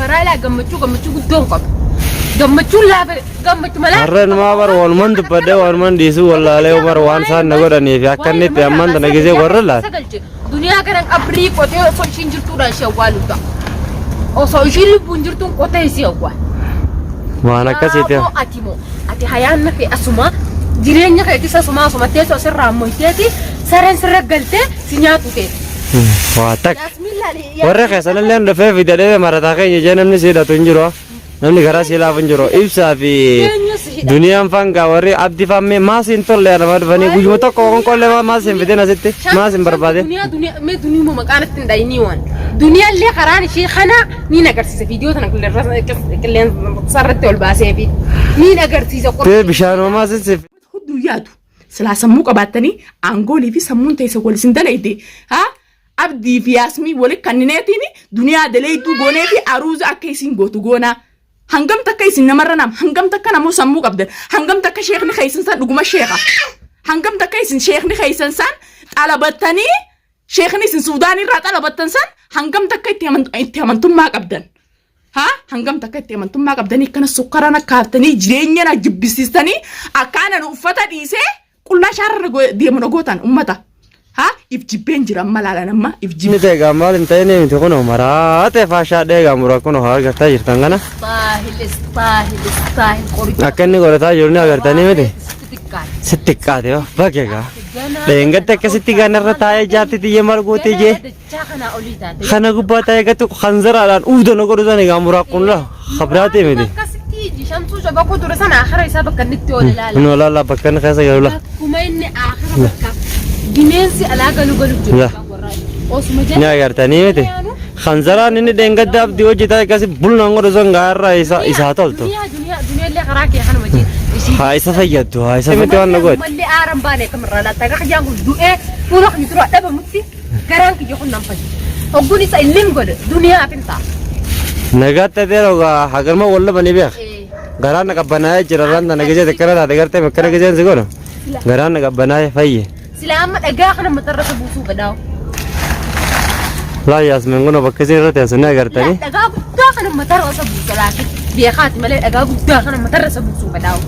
مرة لا قمتشو قدوم قب قمتشو لا قمتشو ملا مرن ما بر والمن تبدأ والمن ديسو ولا عليه ومر وانسان نقولني في أكني في أمان تنجزي ورلا دنيا كان أبريق وتيو سوشين جرتورا شوالودا أو سوشين بونجرتون كوتايسي أقوى ما أنا كسيتي ati hayaan fi asuma jireenya kee keessa suma teessoo sirraa mo'iteeti sareen sirra galtee si nyaatu ta'e. Waa tak. Warra keessa illee dhufee fidadee marataa keenya jee namni siidhatu hin jiru. Namni karaa siilaa hin jiru. Ibsaa fi duniyaan fangaa warri abdii faamee maasiin tolle nama dhufanii guyyuma tokko konkollee maasiin fideen asitti maasiin barbaade. Duniyaa maqaan ittiin dhaayinii waan. Duniyaa illee karaan ishee kana ni agarsiisa viidiyoo tana qilleensa irratti ol baasee fi ni agarsiisa. Bishaan maasiin si. Hudduu yaadu silaa sammuu qabaatanii aangoolii fi sammuun teessa wal isin dalayte haa abdii fi yaasmii waliin kannineetiin duniyaa daleedduu goonee fi aruuza akka isin gootu goonaa. Hangam takka isin namarra nam hangam takka namoo sammuu qabdan hangam takka sheekni keessan san dhuguma sheeka hangam takka isin sheekni keessan san xalabattanii sheekni isin Suudaan irraa xalabattan san hangam takka itti amantummaa qabdan haa hangam takka itti amantummaa qabdanii kana sukkarana kaaftanii jireenya na jibbisiistanii akkaanan uffata dhiisee qullaa shaarra deemu gootan ummata haa if jibbeen jira malaala namma if jibbe. Ni teegaa maal hin ta'in miti kun maraatee faashaa dheegaa muraa kun argataa jirtan kana. Istaahil qoricha. Akka inni godhataa jiru ni agartanii miti. Sitti qaate bakkeegaa. Dheengatte akkasitti gaanarra taa'ee jaartii xiyye maal gootee jee. Kana gubbaa taa'ee gattu khanzaraadhaan uudana godhatan egaa muraa kun la khabiraatee miti. Shamsuu jaba kutura sana akhira isaa bakka inni ol ilaala. Inni ol ilaala bakka inni keessa galu la. Kuma inni akhira bakka bineensi alaa galu jiru. Ni agartanii miti. Khanzaraan inni dheengadda abdii hojjetaa akkasi bulnaan godhatan gaarraa isaa toltu. Duniyaa illee karaa kee kana wajjin. Haa isa fayyaddu haa isa miti waan nagooti. Malli aaran baane kamirraa laata akka jaan kun du'ee fuula kan jiru dhabamutti garaan kiyya kun nan fayyadu. Ogguun isa illeen godhe duniyaa fintaa. Nagaatti adeerogaa hagarma walla banii beek. Garaan na qabbanaa'ee jira ranta nagajee takkana taate gartee makkana gajeen si godhu. Garaan na qabbanaa'ee fayye. Silaa amma dhagaa kana matarrasa buusuu badaawu. Laa yaasmeen kun bakka isin irratti yaasuu ni agartanii. Dhagaa guddaa kana matarrasa buusa laati. Beekaati malee dhagaa guddaa kana matarrasa buusuu badaawu.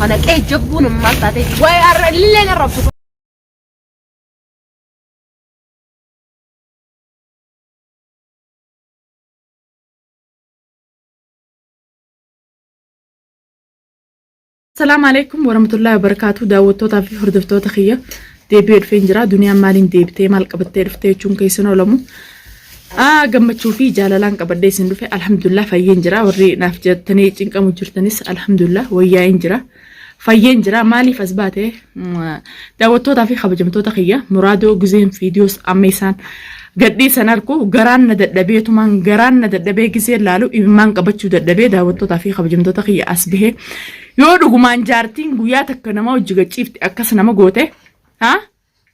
Kana qe'ee jabbuun maal taate waa'ee har'a illee na rabsu. السلام عليكم ورحمة الله وبركاته داوتوتا في هردفتوتا خيا ديبي الفنجرة دنيا مالين ديبتي مال قبتي رفتي چون كيسنو لمو قمتشو في جالالان قبدي سندو في الحمد لله فينجرة وري نافجة تني چنك مجرتنس الحمد لله ويا انجرة فينجرة مالي فزباتي داوتوتا في خبجمتوتا خيا مرادو جزين فيديوس أميسان قدي سنركو غران نددبيتو من غران نددبي كيسير لالو إمان قبتشو ددبي داوتوتا في خبجمتوتا خيا أسبه yoo dhugumaan jaartiin guyyaa takka nama hojii gachiifte akkas nama goote haa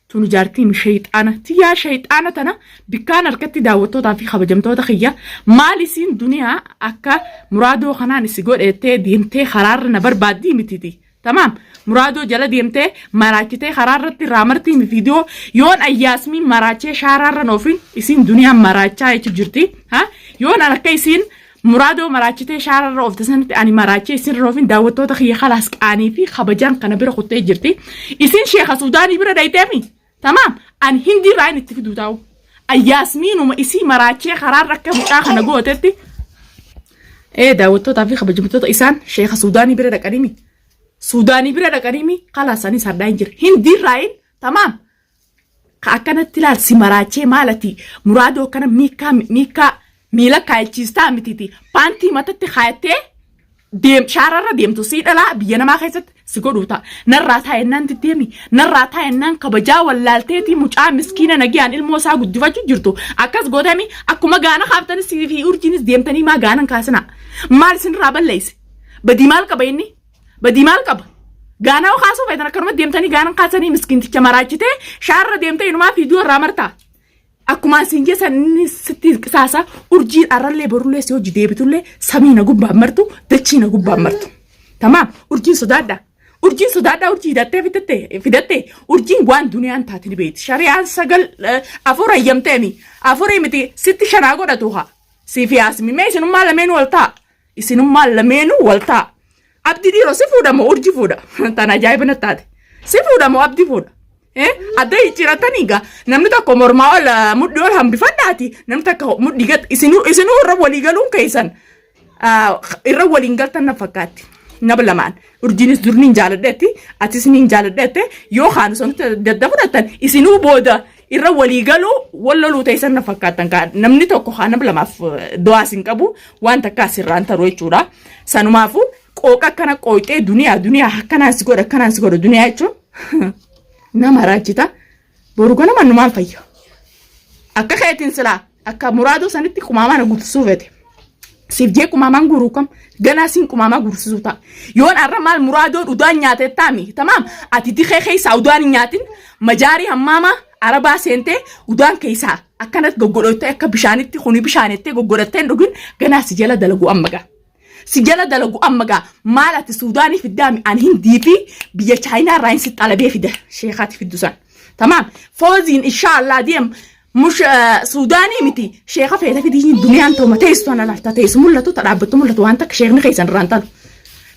tunu jaartiin shayxaana tiyyaa shayxaana tana bikkaan harkatti daawwattootaa fi kabajamtoota kiyya maal isiin duniyaa akka muraadoo kanaan isi godhettee deemtee karaarra na barbaaddii mititi tamaam muraadoo jala deemtee maraachitee karaarratti raamartii mi viidiyoo yoon ayyaasmiin maraachee shaaraarra noofin isiin duniyaa maraachaa jechu jirti haa yoon akka isiin مرادو مراچته شهر رو افتسنت أني مراچه سين روفين دعوتو تخيل خلاص أني في خبجان كنا بيرو خطة جرتي إسين شيخ سوداني بيرو دايتامي تمام أن هندي راين اتفقدوا تاو أياسمين وما إسي مراچه خرار ركب متاخ نجوا ترتي إيه دعوتو تافي خبجمتو إسان شيخ سوداني بيرو دكاريمي سوداني بيرو دكاريمي خلاص أني سردين جر هندي راين تمام كأكنت تلال سي مراچه مالتي مرادو كنا ميكا ميلا كايتشيستا متيتي بانتي ماتت خايتة ديم شاررة ديم تصير لا بينا ما خيست سكروتا نراتها إنن تديمي نراتها إنن كبجا واللالتي مجا مسكينة نجيان الموسى قد دفعت جرتو أكاس قدامي أكو ما جانا خافتني سي في أورجينس ديم تاني ما جانا كاسنا مارسن رابل ليس بدي مال كبيني بدي مال كب جانا وخاصو فيتنا كرمت ديم تاني جانا كاسني مسكين تكمراجته شاررة ديم تاني ما في دور رامرتا أكما سنجي ستي ساسا أرجين أرلي برولي سيو جديبتولي سمينا قبا مرتو دتشينا قبا مرتو تمام أرجين سودادا أرجين داتي فيدتي أرجين وان دنيا انتاتني بيت شريعان سقل أفورا يمتاني أفورا يمتي ستي شناغو داتوها سيف ياسمين ما يسنو ما لمين والتا يسنو ما لمين والتا abdi diro si fuda mo urji fuda tana jaibana tade si fuda mo abdi fuda adda ichirataniga namni takko morma wala muddi wal hambi fadati namni takko muddi gat isinu irra wali galun kaysan irra wali galtan na fakati nablaman urjinis durnin jaladeti atisnin jaladete yo khan son dadda fudatan isinu boda irra wali galu wala lu taysan na fakatan ka namni takko khana blamaf doasin qabu wanta kasirran taro chura sanumafu qoqa kana qoyte duniya kana sigoda duniya echo nama rajita boru kana man mal fayya akka khaytin sila akka murado sanitti kumama na gutsuvete sifje kumama ngurukam gana sin kumama gursuta yon arra mal murado udan nyate tami tamam atiti khay saudan nyatin majari hammama araba sente udan kaysa akkanat gogodote akka bishanitti khuni bishanette gogodote ndugin gana sijala dalagu ammaga سجلة دلقو أمجا مالت السوداني في الدم عن هندي في بيجاينا راين ست على بيه في ده شيخاتي في الدوسان تمام فوزين إن شاء الله ديم مش سوداني متي شيخة في دي الدنيا أنتم تيستو أنا لا تيسو ملا تو تلعبتو ملا تو أنتك شيخ نخيسن رانتل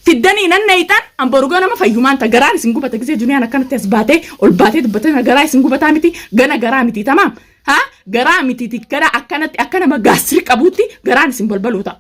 في الدنيا ننيتان أم بروجانا ما فيومان تجاران سنجوبة تجزي الدنيا أنا كانت تسباتي والباتي دبتنا جراي سنجوبة تامتي جنا جرامتي تمام ها جرامتي تكرا أكنا ما جاسرك أبوتي جران سنبل بلوتا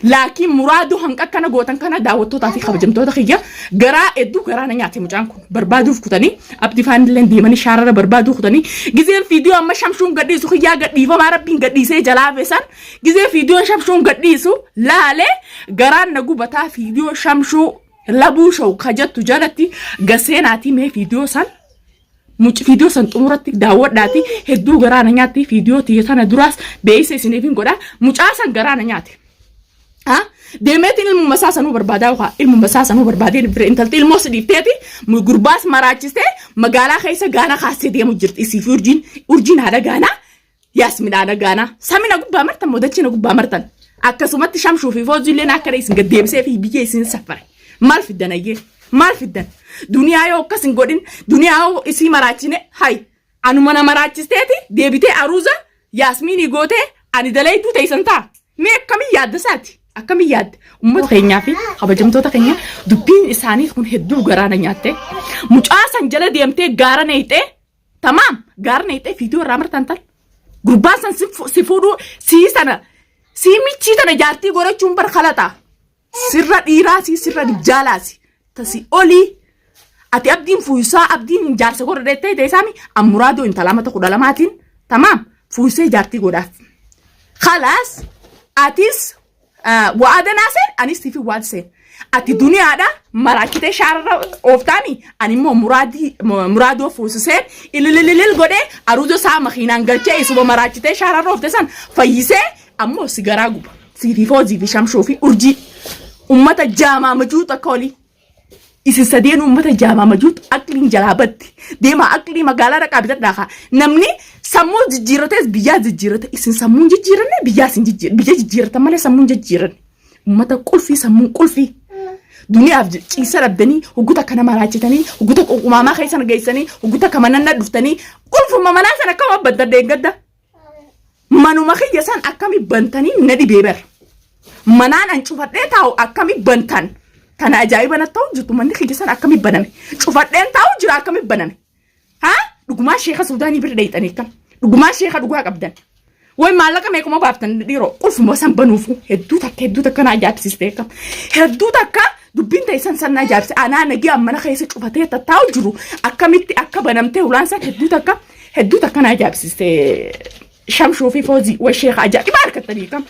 لكن مرادو هنك كنا جوتن كنا دعوتو تاتي خبجمتو دخيا جرا إدو جرا نياتي مجانكم بربادو فكتاني أبدي فان لين ديماني شارة بربادو خداني جزء الفيديو أما شمشون قديسو خيا قديفا ما ربين قديسة جلابسان جزء الفيديو شمشون قديسو لا له جرا نجو بتا فيديو شمشو لابوشو خجت تجارتي جسيناتي مه فيديو سان much video san umurati dawat dati heddu garana nyati video tiyana duras beise sinefin goda mucasan garana nyati ha demetin ilmu masasanu barbada wa ilmu masasanu barbade intalti ilmu siditeti mu gurbas marachiste magala khaysa gana khasti de mujirti si urjin hada gana yasmin hada gana samina gubba martan modachina gubba martan akasumati shamshu fi fozilena akrais ngademse fi biye sin safar mal fi danaye mal fi dan dunia yo kasin godin dunia yo isi marachine hay anu mana marachisteti debite aruza yasmini gote ani dalaytu taysanta me kami yadasati akami yad ummat khenya fi habajamto ta khenya dubin isani kun heddu garana nyate mucasan jala demte garaneite tamam garaneite video ramar tantal grubasan sifudu si sana si michi tana jarti gore chumbar khalata sirra dirasi sirra jalasi tasi oli ati abdin fuisa abdin jarse gore dete desami amurado intalamata kudalamatin tamam fuisa jarti godaf khalas atis وعدنا سن أنيستي في وعد سن أتي الدنيا ده مراكتة شارع أوفتاني أني مرادو فوسسن إللللل قدي أرودو سام خينان قلتي سو مراكتة شارع أوفتسن فيسه أمو سيجارة جوب في فوزي في شام شوفي أرجي أمة الجامعة مجوطة كولي إسسدين أمة الجامعة مجوط أكلين جلابت ديما أكلي مقالة ركابتة داخا نمني سمو جيرتس بيا جيرت إسن سمو جيرن بيا سن بيا جيرت ماله سمو جيرن أمة كل في سمو كل في دنيا إيسر أبدني وقولك كنا مراجعتني وقولك وماما خيسان جيساني وقولك كمان ندفتني كل في ماما ناسنا كم بدر دينجدا منو ما خيسان أكمي بنتني ندي بيبر منان أنشوفت ده تاو أكمي بنتن تنا أجايبنا تاو جتو مني خيسان أكمي بنامي شوفت ده تاو جرا أكمي بنامي ها لقما شيخ سوداني برديت أنيكم لقما شيخ لقوا قبضن وين مالك ما يكون بعرفن ديرو ألف مسام بنوفو هدو تك أنا جاب سيستيكم هدو تك دبين تيسان سنة جاب أنا نجي أمنا خيسة شوفتها تتاو جرو أكملت أكبنمته ولانسا هدو تك أنا جاب سيست شمشو في فوزي والشيخ أجاي بارك تريكم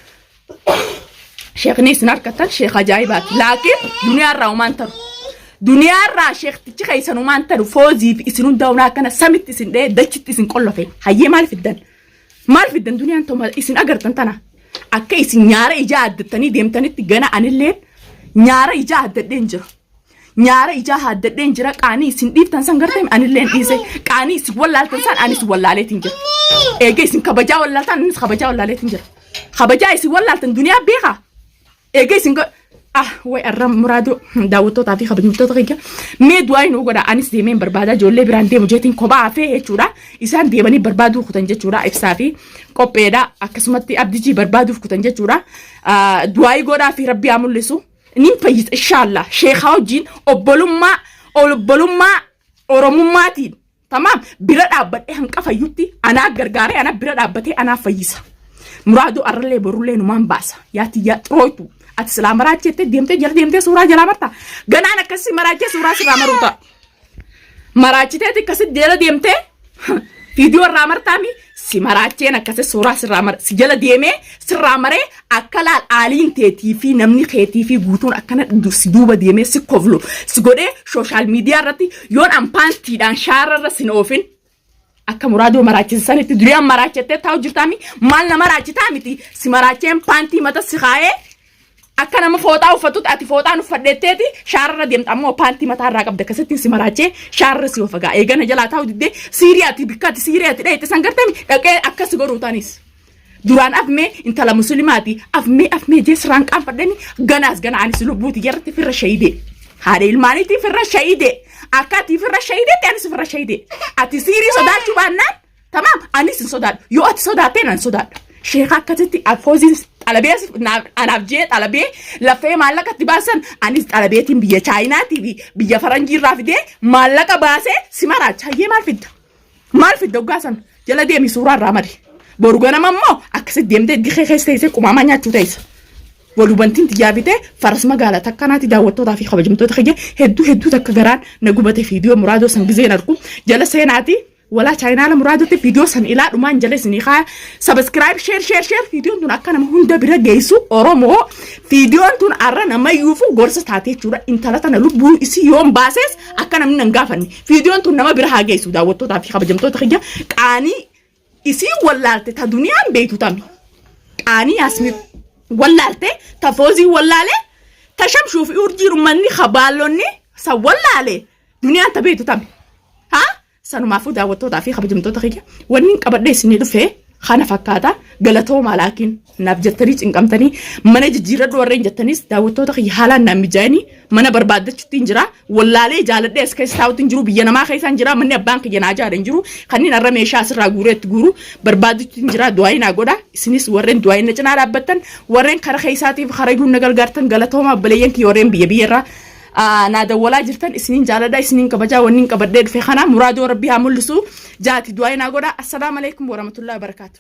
شيخ نيس ناركتن شيخ أجايبات لكن دنيا الرومان ترو دنيا الرا شيخ تيجي سنومان ترو فوزي في سنون دونا كنا سمت سن ده دشت سن كله في هاي مال في الدن دنيا أنتم إسن أجر تنتنا أكيد إسن نيارة إيجاد تاني ديم تاني تجنا عن الليل نيارة إيجاد الدنجر نيارة إيجاد الدنجر كاني إسن ديف تنسان قرتهم عن الليل إيزه كاني إسن ولا تنسان أني إسن ولا عليه تنجر إيه إسن كبجا ولا تان إسن كبجا ولا عليه تنجر كبجا إسن ولا تن دنيا بيها إيه إسن وأرم مرادو داوتو تعطي خبر متو تغيك ميد واين وقدا أنيس ديمين بربادا جولي براندي مجتين كوبا فيه شورا إنسان ديماني بربادو ختنجة شورا إفسافي كوبيدا أكسمتي أبديجي بربادو ختنجة شورا دواي قدا في ربي عمل لسو نين فيز إن شاء الله شيخاو جين أبلوما أورموماتين تمام بلاد أبد إهم كفايوتي أنا غرغاري أنا بلاد أبدي أنا فيزا مرادو أرلي برولي نمان باسا ياتي ياترويتو أتسلام مراجعة ديمتي جل ديمتي سورة جل مرتا غنا أنا كسي مراجعة سورة سلام مروتا مراجعة تكسي جل ديمتي فيديو رامرتا مي si maraachee akkase suuraa sirraa deemee sirraa maree akka aaliin teetii fi namni keetii fi guutuun akkana si duuba deemee si koflu si godhee sooshaal miidiyaa irratti yoon ampaantiidhaan shaararra sin oofin akka muraadoo maraachisanitti duriyaan maraachettee taa'u jirtaami maal na maraachitaa miti si maraacheen paantii mata si kaayee akka nama fooxaa uffatutti ati fooxaan uffadheetteeti shaararra deemta ammoo paantii mataa irraa qabda akkasitti si maraachee shaararra si ofagaa eegana jalaa taa'u diddee siiriyaati bikkaati siiriyaati dheete san gartami dhaqee akkas godhuu taanis duraan afmee intala muslimaati afmee jeesiraan qaanfadhani ganaas ganaanis lubbuuti jarratti firra shahidee haadha ilmaaniitii firra shahidee akkaatii firra shahideetti anis firra shahidee ati siirii sodaachuu baannaan tamaam anis hin sodaadhu yoo ati sodaattee nan sodaadhu sheekaa akkasitti afooziin xalabees anaaf jee xalabee lafee maallaqa itti baasan anis xalabeetiin biyya chaayinaatii fi biyya faranjii irraa fidee maallaqa baasee si maraacha hayyee maal fidda oggaasan jala deemi suuraa irraa mari boru ganama immoo akkasitti deemtee dikee keessa teessee qumaamaa nyaachuu teessa walubantiin xiyyaabitee faras magaalaa takkanaatti daawwattootaa fi kabajamtoota kiyya hedduu takka garaan na gubate fiidiyoo muraadoo san gizeen argu jala seenaati ولا channel مرادو تي فيديو سن إلى دومان جلس نيخا سبسكرايب شير فيديو تون أكنا مهون دبرة جيسو أرومو فيديو تون أرنا ما يوفو غرس تاتي شورا إنتلا نلوبو إسي يوم باسس أكنا من نعافني فيديو تون نما برها جيسو داوتو تافي خبجمتو تخيجا كاني إسي ولالته تدنيا بيتو تامي كاني أسمي ولالته تفوزي ولاله تشم شوف أرجي رماني خبالوني سوالله دنيا تبيتو تامي ها سنمافو daawwattootaa fi kabajamtoota kiyya wanni qabadhee isinii dhufee kana fakkaata galatooma laakiin naaf jettanii cinqamtanii mana jijjiirradhu warreen jettanis daawwattoota kiyya haalaan naaf mijaa'anii mana barbaaddachuutti hin jira wallaalee jaaladhee as keessa taa'utti hin jiru biyya namaa keessa hin jira manni abbaan kiyya naa jaara hin jiru kanneen har'a meeshaa asirraa guureetti guuru barbaaddachuutti hin jira du'aayi naa godha isinis warreen du'aayi na cinaa dhaabbattan warreen kara keessaatiif haraguun na gargaartan galatooma abbaleeyyan kiyya warreen biyyarraa نادا ولا جرتن سنين جالدا سنين كبجا ونين كبدد في خنا مراد ربي عمل لسو جاتي دعائنا قولا السلام عليكم ورحمة الله وبركاته.